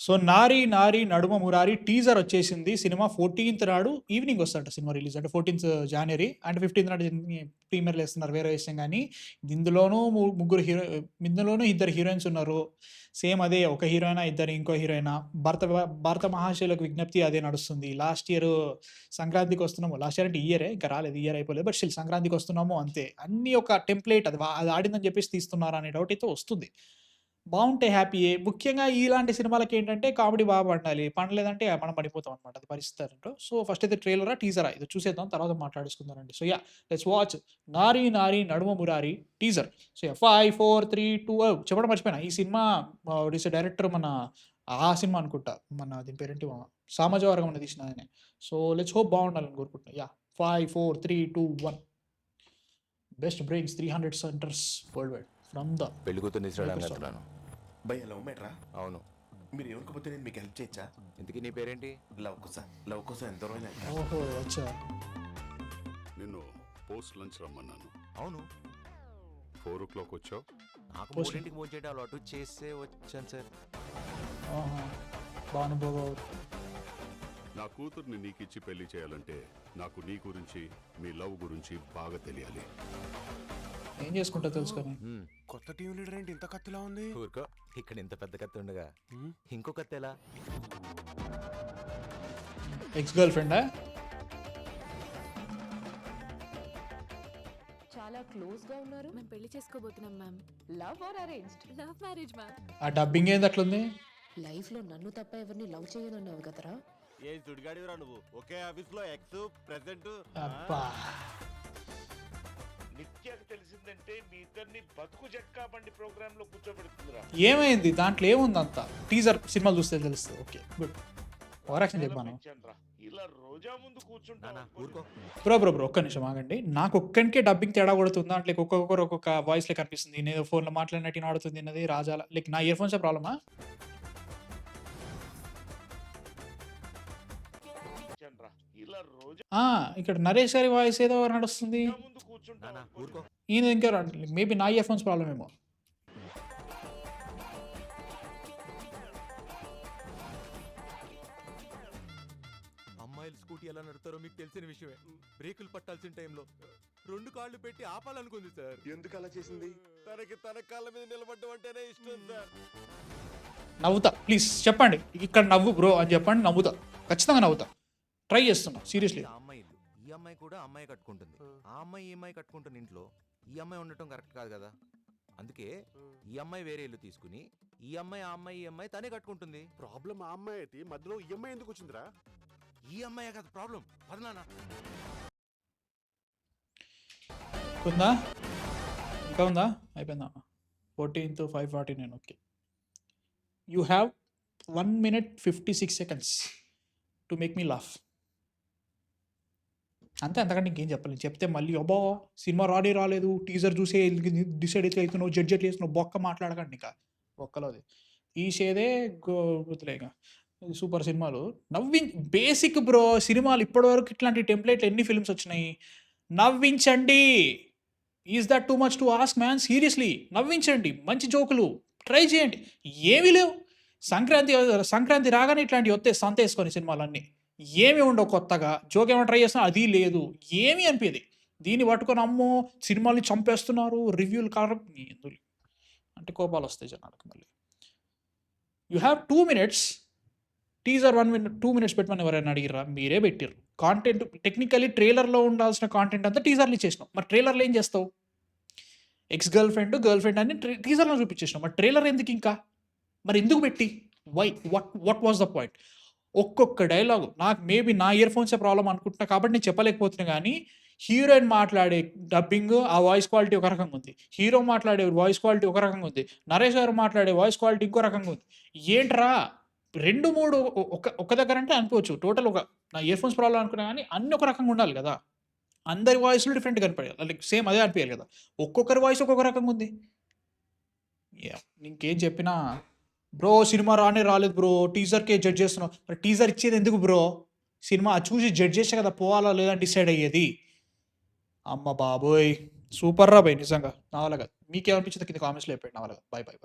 So 'నారి నారి నడుమ Murari' teaser వచ్చేసింది. Cinema 14థ్ నాడు ఈవినింగ్ వస్తదంట సినిమా రిలీజ్. అంటే 14థ్ జాన్వరి అండ్ 15థ్ నాడు ప్రీమియర్‌లో ఏస్తున్నారు వేరే విషయం గానీ, ఇందులోనూ ముగ్గురు ఇందులోనూ ఇద్దరు హీరోయిన్స్ ఉన్నారు. సేమ్ అదే ఒక హీరోయినా, ఇద్దరు ఇంకో హీరోయినా. భారత మహాశయులకు విజ్ఞప్తి అదే నడుస్తుంది. లాస్ట్ ఇయర్ సంక్రాంతికి వస్తున్నాము. లాస్ట్ ఇయర్ అంటే ఈ ఇయరే ఇంకా రాలేదు. ఈ ఇయర్ అయిపోలేదు. బట్ స్టిల్ సంక్రాంతికి వస్తున్నాము అంతే. అన్నీ ఒక టెంప్లేట్ అది ఆడిందని చెప్పేసి తీస్తున్నారా అనే డౌట్ అయితే వస్తుంది. బావుంటే హ్యాపీయే. ముఖ్యంగా ఇలాంటి సినిమాలకేంటంటే కామెడీ పండాలి. పండలేదంటే మనం పడిపోతాం అనమాట. అది పరిస్థితి అన్నట్టు. సో, ఫస్ట్ అయితే ట్రైలరా? టీజరా? ఇది చూసేద్దాం. తర్వాత మాట్లాడేసుకుందామండి. సో, లెట్స్ వాచ్ 'నారి నారి నడుమ మురారి' టీజర్. సో, 5, 4, 3, 2 చెప్పడం మర్చిపోయినా. ఈ సినిమా డైరెక్టర్ మన ఆ సినిమా అనుకుంటా. దీని పేరేంటి 'సామాజవర్గం' తీసిన ఆయనే. సో, లెట్స్ హోప్ బావుండాలని కోరుకుంటున్నా. 5, 4, 3, 2, 1 best brains 300 centres world wide from the పెళ్లి కూతురు తీసుకురాను. భయ్య లవ్ మ్యాటరా? అవును. మీరు ఎవరికపోతే నేను మీకు హెల్ప్ చేయొచ్చా? ఇంతకీ నీ పేరేంటి? లవ్ కోసం ఎంత రోజులు ఓహో! అచ్చా! నిన్ను పోస్ట్ లంచ్ రమ్మన్నాను. అవును. 4 o'clock వచ్చావు. నాకు పోస్ట్ 3ంటికి ఫోన్ చేయడం అలవాటు చేసే వచ్చాను సార్. ఆహా! బానుభావ నా కూతుర్ని నీకిచ్చి పెళ్లి చేయాలంటే నాకు నీ గురించి మీ లవ్ గురించి బాగా తెలియాలి. ఏం చేసుకుంటా తెలుసు కానీ. కొత్త టీం లీడర్ ఏంటి ఇంత కత్తిలా ఉంది? ఊరుకో, ఇక్కడ ఇంత పెద్ద కత్తి ఉండగా ఇంకో కత్తి ఎలా? ఎక్స్ గర్ల్ ఫ్రెండా? చాలా క్లోజ్ గా ఉన్నారు. మేము పెళ్లి చేసుకోబోతున్నాం ma'am. Love or arranged? Love marriage ma'am. ఆ డబ్బింగ్ ఏంది అట్లుంది? లైఫ్ లో నన్ను తప్ప ఎవరిని లవ్ చేయనన్నావు కదరా. ఏ సుడిగాడివిరా నువ్వు? ఒకే ఆఫీస్ లో ఎక్స్ ప్రెసెంట్. అబ్బా! నిత్యకు తెలిసిందంటే మీ ఇద్దరిని బతుకు జట్కా బండి ప్రోగ్రామ్ లో కూర్చోబెడుతుందిరా. ఏమైంది? దాంట్లో ఏముంది అంత? టీజర్ సినిమాలు చూస్తే తెలుస్తుంది. Okay good. ఓవరాక్షన్ చెప్పాను. ఇలా రోజా ముందు కూర్చుంటా. ఊరుకో. బ్రో ఒక్క నిమిషం ఆగండి. నాకు ఒక్కనికే డబ్బింగ్ తేడా కొడుతుందా? అంటే ఒక్కొక్కరు ఒక్కొక్క వాయిస్ లో కనిపిస్తుంది. నేను ఫోన్లో మాట్లాడినట్టు ఆడుతుంది అన్నది రాజాల నా ఇయర్ ఫోన్స్ ప్రాబ్లమా? ఇక్కడ నరేష్ గారి వాయిస్ ఏదో నడుస్తుంది. ముందు కూర్చుంటా. ఊరుకో. ఈయన ఇంకా మేబీ నా ఇయర్ ఫోన్స్ ప్రాబ్లమ్ ఏమో. అమ్మాయిలు స్కూటీ ఎలా నడుపుతారో మీకు తెలిసిన విషయమే. బ్రేకులు పట్టాల్సిన టైంలో 2 కాళ్ళు పెట్టి ఆపాలనుకుంది సార్. ఎందుకు అలా చేసింది? తనకి తన కాళ్ళ మీద నిలబడ్డం అంటేనే ఇష్టం సార్. నవ్వుతా ప్లీజ్ చెప్పండి. ఇక్కడ నవ్వు బ్రో అని చెప్పండి. నవ్వుతా, ఖచ్చితంగా నవ్వుతా. ట్రై చేస్తున్నా సీరియస్లీ. ఆ అమ్మాయి ఇల్లు, ఈ అమ్మాయి కూడా అమ్మాయి కట్టుకుంటుంది. ఆ అమ్మాయి ఈ అమ్మాయి కట్టుకుంటున్న ఇంట్లో ఈ అమ్మాయి ఉండటం కరెక్ట్ కాదు కదా. అందుకే ఈ అమ్మాయి వేరే ఇల్లు తీసుకుని ఈ అమ్మాయి ఆ అమ్మాయి ఈ అమ్మాయి తనే కట్టుకుంటుంది. ప్రాబ్లం ఆ అమ్మాయి అయితే మధ్యలో ఈ అమ్మాయి ఎందుకు వచ్చిందిరా? ఈ అమ్మాయి కదా ప్రాబ్లం. పదనానా ఉందా? ఇంకా ఉందా? అయిపోయిందా? 14th 5:49. Okay. You have 1 minute 56 seconds to make me laugh. అంతే, అంతకంటే ఇంకేం చెప్పలేదు. చెప్తే మళ్ళీ అబ్బా సినిమా రాలేదు, టీజర్ చూసే డిసైడ్ అయితే అవుతున్నావు, జడ్జ్ ఎట్లా చేస్తున్నావు, బొక్క మాట్లాడకండి. ఇంకా బొక్కలోది తీసేదే గుర్తులేక సూపర్ సినిమాలు. బేసిక్ బ్రో సినిమాలు ఇప్పటివరకు ఇట్లాంటి టెంప్లెట్లు ఎన్ని ఫిల్మ్స్ వచ్చినాయి? నవ్వించండి. Is that too much to ask man? Seriously నవ్వించండి. మంచి జోకులు ట్రై చేయండి. ఏమీ లేవు. సంక్రాంతి రాగానే ఇట్లాంటివి వస్తే సంత వేసుకొని సినిమాలన్నీ ఏమి ఉండవు. కొత్తగా జోక్ ఏమైనా ట్రై చేస్తున్నా అది లేదు, ఏమీ అనిపించదు. దీన్ని పట్టుకొని అమ్మో సినిమాల్ని చంపేస్తున్నారు, రివ్యూలు ఎందుకు అంటే కోపాలు వస్తాయి జనాలకు. మళ్ళీ you have 2 minutes. Teaser 1 minute 2 minutes పెట్టమని ఎవరైనా అడిగిరా? మీరే పెట్టారు. కాంటెంట్ టెక్నికలీ ట్రైలర్లో ఉండాల్సిన కాంటెంట్ అంతా టీజర్లు ఇచ్చేసినాం. మరి ట్రైలర్లో ఏం చేస్తావు? ఎక్స్ గర్ల్ ఫ్రెండ్ అని టీజర్లో చూపించేసినాం. మరి ట్రైలర్ ఎందుకు ఇంకా? మరి ఎందుకు పెట్టి? Why? What was the point? ఒక్కొక్క డైలాగు నాకు మేబీ నా ఇయర్ ఫోన్సే ప్రాబ్లం అనుకుంటున్నా కాబట్టి నేను చెప్పలేకపోతున్నా. కానీ హీరోయిన్ మాట్లాడే డబ్బింగ్ ఆ వాయిస్ క్వాలిటీ ఒక రకంగా ఉంది, హీరో మాట్లాడే వాయిస్ క్వాలిటీ ఒక రకంగా ఉంది, నరేష్ గారు మాట్లాడే వాయిస్ క్వాలిటీ ఇంకో రకంగా ఉంది. ఏంట్రా 2-3 ఒక దగ్గర అంటే అనుకోవచ్చు. టోటల్ నా ఇయర్ ఫోన్స్ ప్రాబ్లం అనుకున్నా కానీ అన్ని ఒక రకంగా ఉండాలి కదా. అందరి వాయిస్లు డిఫరెంట్గా కనిపించాలి, లైక్ సేమ్ అదే అనిపించాలి కదా. ఒక్కొక్కరి వాయిస్ ఒక్కొక్క రకంగా ఉంది. ఇంకేం చెప్పినా బ్రో సినిమా రాలేదు బ్రో, టీజర్కే జడ్జ్ చేస్తున్నావు. మరి టీజర్ ఇచ్చేది ఎందుకు బ్రో? సినిమా చూసి జడ్జ్ చేసే కదా పోవాలా లేదా డిసైడ్ అయ్యేది. అమ్మ బాబోయ్ సూపర్ రా బై, నిజంగా నా వల్ల కాదు. మీకేమనిపించింది కింద కామెంట్స్లో చెప్పండి. నా వల్ల కాదు. బై.